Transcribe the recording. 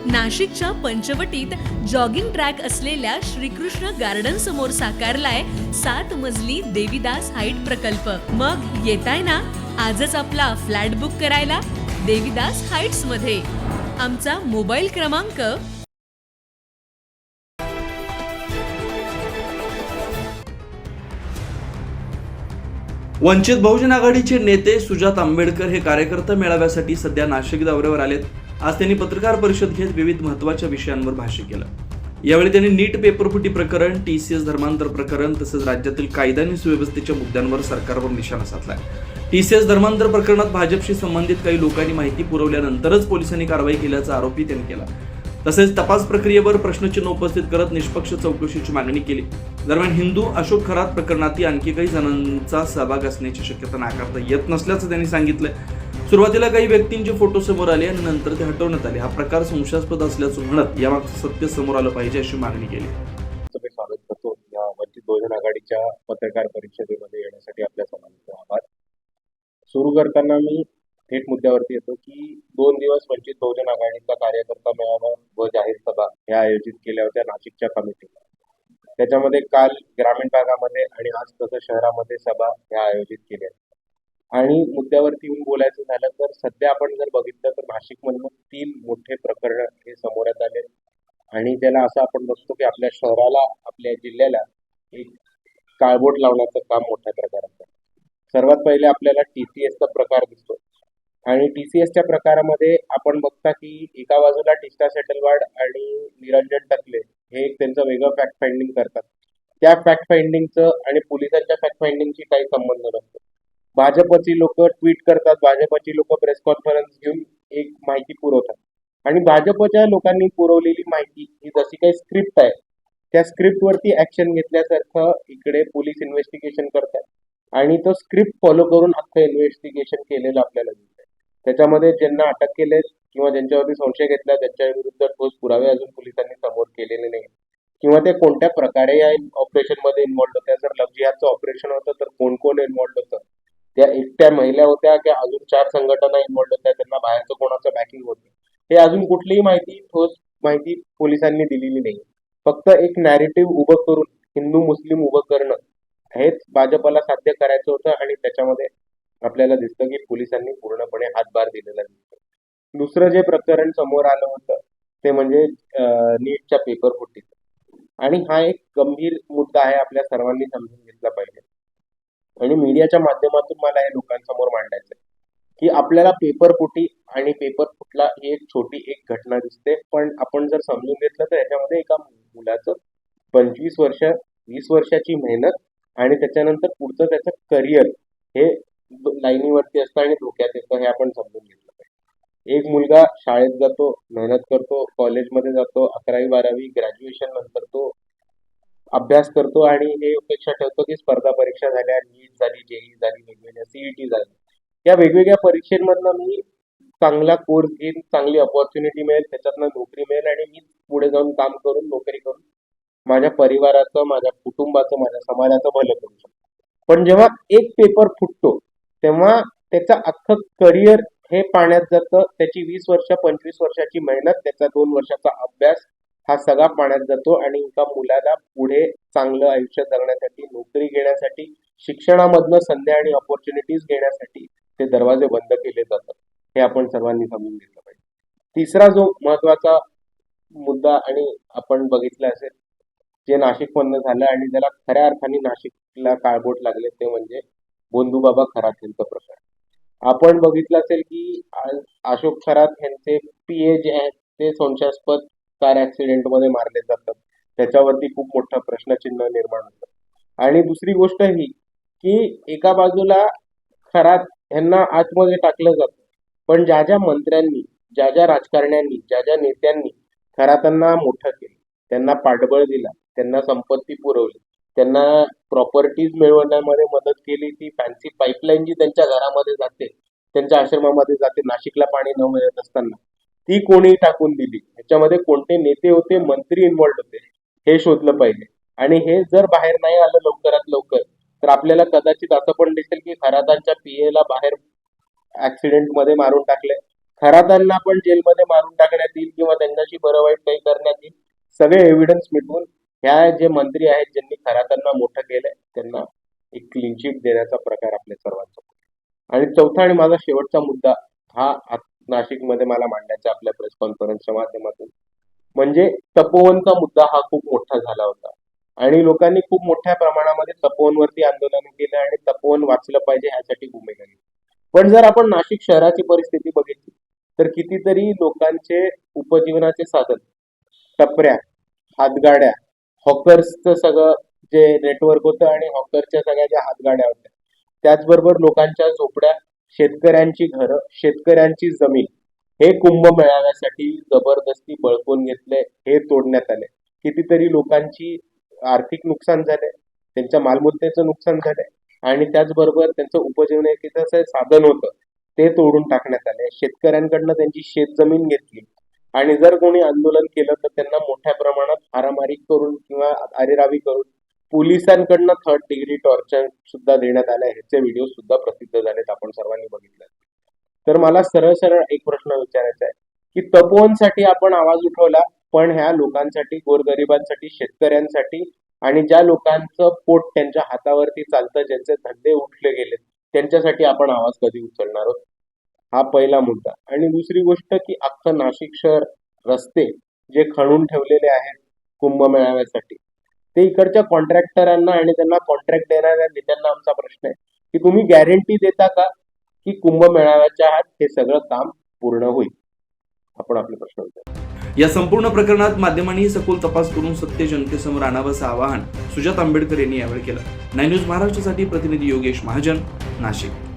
नाशिकच्या पंचवटीत jogging track असलेल्या Shrikrishna garden समोर साकारलाय 7 मजली देवीदास हाईट प्रकल्प। मग येताय ना आजच आपला फ्लॅट बुक करायला देवीदास हाईट्स मध्ये। आमचा मोबाईल क्रमांक वंचित बहुजन आघाडीचे नेते सुजात आंबेडकर हे कार्यकर्ता मेळाव्यासाठी सध्या नाशिक दौऱ्यावर आलेत। आज त्यांनी पत्रकार परिषद घेत विविध महत्त्वाच्या विषयांवर भाष्य केलं। यावेळी त्यांनी नीट पेपरफुटी प्रकरण, TCS धर्मांतर प्रकरण तसंच राज्यातील कायदा आणि सुव्यवस्थेच्या मुद्द्यांवर सरकारवर निशाणा साधलाय। TCS धर्मांतर प्रकरणात भाजपशी संबंधित काही लोकांनी माहिती पुरवल्यानंतरच पोलिसांनी कारवाई केल्याचा आरोपही त्यांनी केला। तसेच तपास प्रक्रियेवर प्रश्नचिन्ह उपस्थित करत निष्पक्ष चौकशीची मागणी केली। दरम्यान हिंदू अशोक खरात प्रकरणातही आणखी काही जणांचा सहभाग असण्याची शक्यता नाकारता येत नसल्याचं त्यांनी सांगितलंय। सुरुवातीला काही व्यक्तींचे फोटो समोर आले आणि नंतर ते हटवण्यात आले। हा प्रकार संशयास्पद असल्याचं म्हणत यामागचं सत्य समोर आलं पाहिजे अशी मागणी केली। मी स्वागत करतो या वंचित बहुजन आघाडीच्या पत्रकार परिषदेमध्ये येण्यासाठी आपल्या सर्वांचे आभार। सुरू करताना मी थेट मुद्द्यावरती येतो की 2 दिवस वंचित बहुजन आघाडीचा कार्यकर्ता मेळावा व जाहीर सभा या आयोजित केल्या होत्या नाशिकच्या कमिटीने। त्याच्यामध्ये काल ग्रामीण भागामध्ये आणि आज तसं शहरामध्ये सभा या आयोजित केल्या। आणि मुद्द्यावरती येऊन बोलायचं झालं तर सध्या आपण जर बघितलं तर नाशिकमधून 3 मोठे प्रकरण हे समोर आले आणि त्याला असं आपण बघतो की आपल्या शहराला, आपल्या जिल्ह्याला एक काळबोट लावण्याचं काम मोठ्या प्रकारात आहे। सर्वात पहिले आपल्याला TCSचा प्रकार दिसतो आणि TCSच्या प्रकारामध्ये आपण बघता की एका बाजूला टिस्टा सेटलवाड आणि निरंजन टकले हे एक त्यांचं वेगळं फॅक्ट फाइंडिंग करतात। त्या फॅक्ट फाइंडिंगचं आणि पोलिसांच्या फॅक्ट फाइंडिंगची काही संबंध नसतो। भाजपची लोक ट्विट करतात, भाजपची लोक प्रेस कॉन्फरन्स घेऊन एक माहिती पुरवतात आणि भाजपच्या लोकांनी पुरवलेली माहिती ही जशी काही स्क्रिप्ट आहे त्या स्क्रिप्टवरती ऍक्शन घेतल्यासारखं इकडे पोलीस इन्व्हेस्टिगेशन करतात आणि तो स्क्रिप्ट फॉलो करून अख्खं इन्व्हेस्टिगेशन केलेलं आपल्याला दिसतंय। त्याच्यामध्ये ज्यांना अटक केले किंवा ज्यांच्यावरती संशय घेतला त्यांच्या विरुद्ध ठोस पुरावे अजून पोलिसांनी समोर केलेले नाही किंवा ते कोणत्या प्रकारे या ऑपरेशन मध्ये इन्व्हॉल्ड होत्या। जर लव जिहादचं ऑपरेशन होतं तर कोण कोण इन्व्हॉल्ड होतं, त्या एकट्या महिला होत्या की अजून 4 संघटना इन्व्हॉल्ड होत्या, त्यांना बाहेरचं कोणाचं बॅकिंग होतं, हे अजून कुठलीही माहिती, ठोस माहिती पोलिसांनी दिलेली नाही। फक्त एक नॅरेटिव्ह उभं करून हिंदू मुस्लिम उभं करणं हेच भाजपला साध्य करायचं होतं आणि त्याच्यामध्ये आपल्याला दिसतं की पोलिसांनी पूर्णपणे हातभार दिलेला दिसतो। दुसरं जे प्रकरण समोर आलं होतं ते म्हणजे नीटच्या पेपर फुटीचं आणि हा एक गंभीर मुद्दा आहे, आपल्या सर्वांनी समजून घेतला पाहिजे आणि मीडियाच्या माध्यमातून मला हे लोकांसमोर मांडायचं आहे की आपल्याला पेपर फुटी आणि पेपर फुटला ही एक छोटी एक घटना दिसते, पण आपण जर समजून घेतलं तर याच्यामध्ये एका मुलाचं 25 वर्ष 20 वर्षाची मेहनत आणि त्याच्यानंतर पुढचं त्याचं करिअर हे लाईनीवरती असतं आणि धोक्यात येतं, हे आपण समजून घेतलं पाहिजे। एक मुलगा शाळेत जातो, मेहनत करतो, कॉलेजमध्ये जातो, 11वी 12वी ग्रॅज्युएशन नंतर तो अभ्यास करतो आणि हे अपेक्षा ठेवतो की स्पर्धा परीक्षा झाल्या, नीट झाली, JEE झाली, वेगवेगळ्या CET झाली, या वेगवेगळ्या परीक्षांमधनं मी चांगला कोर्स घेईन, चांगली अपॉर्च्युनिटी मिळेल, त्याच्यातनं नोकरी मिळेल आणि मी पुढे जाऊन काम करून नोकरी करून माझ्या परिवाराचं, माझ्या कुटुंबाचं, माझ्या समाजाचं भलं करू शकतो। पण जेव्हा एक पेपर फुटतो तेव्हा त्याचं अख्खं करिअर हे पाण्यात जातं, त्याची 20 वर्ष 25 वर्षाची मेहनत, त्याचा 2 वर्षाचा अभ्यास हा सगळा पाण्यात जातो आणि एका मुलाला पुढे चांगलं आयुष्य जगण्यासाठी, नोकरी घेण्यासाठी, शिक्षणामधनं संधी आणि अपॉर्च्युनिटीज घेण्यासाठी ते दरवाजे बंद केले जातात, हे आपण सर्वांनी समजून घेतलं पाहिजे। तिसरा जो महत्वाचा मुद्दा आणि आपण बघितलं असेल जे नाशिकमधनं झालं आणि ज्याला खऱ्या अर्थाने नाशिकला काळबोट लागले ते म्हणजे भोंदूबाबा खरात यांचं प्रकरण। आपण बघितलं असेल की अशोक खरात यांचे PA जे आहेत ते संशयास्पद कार ऍक्सिडेंट मध्ये मारले जातात, त्याच्यावरती खूप मोठं प्रश्नचिन्ह निर्माण होतं। आणि दुसरी गोष्ट ही की एका बाजूला खरात यांना आतमध्ये टाकलं जातं, पण ज्या ज्या मंत्र्यांनी, ज्या ज्या राजकारण्यांनी, ज्या ज्या नेत्यांनी खरातांना मोठं केलं, त्यांना पाठबळ दिला, त्यांना संपत्ती पुरवली, त्यांना प्रॉपर्टीज मिळवण्यामध्ये मदत केली, ती फॅन्सी पाईपलाईन जी त्यांच्या घरामध्ये जाते, त्यांच्या आश्रमामध्ये जाते, नाशिकला पाणी न मिळत असताना ती कोणी टाकून दिली, ह्याच्यामध्ये कोणते नेते होते, मंत्री इन्व्हॉल्ड होते, हे शोधलं पाहिजे। आणि हे जर बाहेर नाही आलं लवकरात लवकर तर आपल्याला कदाचित असं पण दिसेल की खरातांच्या PA ला बाहेर ऍक्सिडेंट मध्ये मारून टाकले, खरातांना पण जेलमध्ये मारून टाकण्यात येईल किंवा त्यांच्याशी बरं वाईट काही करण्यात येईल. सगळे एव्हिडन्स मिटवून ह्या जे मंत्री आहेत ज्यांनी खरातांना मोठं केलंय त्यांना एक क्लीन चिट देण्याचा प्रकार आपल्या सर्वांचा. आणि चौथा आणि माझा शेवटचा मुद्दा हा नाशिकमध्ये मला मांडायचा आपल्या प्रेस कॉन्फरन्सच्या माध्यमातून, म्हणजे तपोवनचा मुद्दा हा खूप मोठा झाला होता आणि लोकांनी खूप मोठ्या प्रमाणामध्ये तपोवनवरती आंदोलन केलं आणि तपोवन वाचलं पाहिजे ह्यासाठी भूमिका घेतली. पण जर आपण नाशिक शहराची परिस्थिती बघितली तर कितीतरी लोकांचे उपजीवनाचे साधन, टपऱ्या, हातगाड्या, हॉकर्सचं सगळं जे नेटवर्क होतं आणि हॉकरच्या सगळ्या ज्या हातगाड्या होत्या, त्याचबरोबर लोकांच्या झोपड्या, शेतकऱ्यांची घरं, शेतकऱ्यांची जमीन हे कुंभमेळाव्यासाठी जबरदस्ती बळकवून घेतले, हे तोडण्यात आले. कितीतरी लोकांची आर्थिक नुकसान झाले, त्यांच्या मालमत्तेचं नुकसान झालंय आणि त्याचबरोबर त्यांचं उपजीवनाचं साधन होतं ते तोडून टाकण्यात आले. शेतकऱ्यांकडनं त्यांची शेतजमीन घेतली आणि जर कोणी आंदोलन केलं तर त्यांना मोठ्या प्रमाणात मारामारी करून किंवा अरेरावी करून पोलिसांकडनं 3rd डिग्री टॉर्चर सुद्धा देण्यात आलं. ह्याचे व्हिडिओ सुद्धा प्रसिद्ध झालेत, आपण सर्वांनी बघितले. तर मला सरळ सरळ एक प्रश्न विचारायचा आहे की तपोवनसाठी आपण आवाज उठवला, पण ह्या लोकांसाठी, गोरगरिबांसाठी, शेतकऱ्यांसाठी आणि ज्या लोकांचं पोट त्यांच्या हातावरती चालतं, ज्यांचे धंदे उठले गेले, त्यांच्यासाठी आपण आवाज कधी उचलणार आहोत? हा पहिला मुद्दा. आणि दुसरी गोष्ट की अख्खं नाशिक शहर, रस्ते जे खणून ठेवलेले आहेत कुंभमेळाव्यासाठी, ते इकडच्या कॉन्ट्रॅक्टरांना आणि त्यांना कॉन्ट्रॅक्ट देणाऱ्या नेत्यांना आमचा प्रश्न आहे की तुम्ही गॅरंटी देता का की कुंभमेळाव्याच्या आत हे सगळं काम पूर्ण होईल? आपण आपले प्रश्न विचारू. या संपूर्ण प्रकरणात माध्यमांनी सखोल तपास करून सत्य जनतेसमोर आणावं असं आवाहन सुजात आंबेडकर यांनी यावेळी केलं. 9 न्यूज महाराष्ट्रासाठी प्रतिनिधी योगेश महाजन, नाशिक.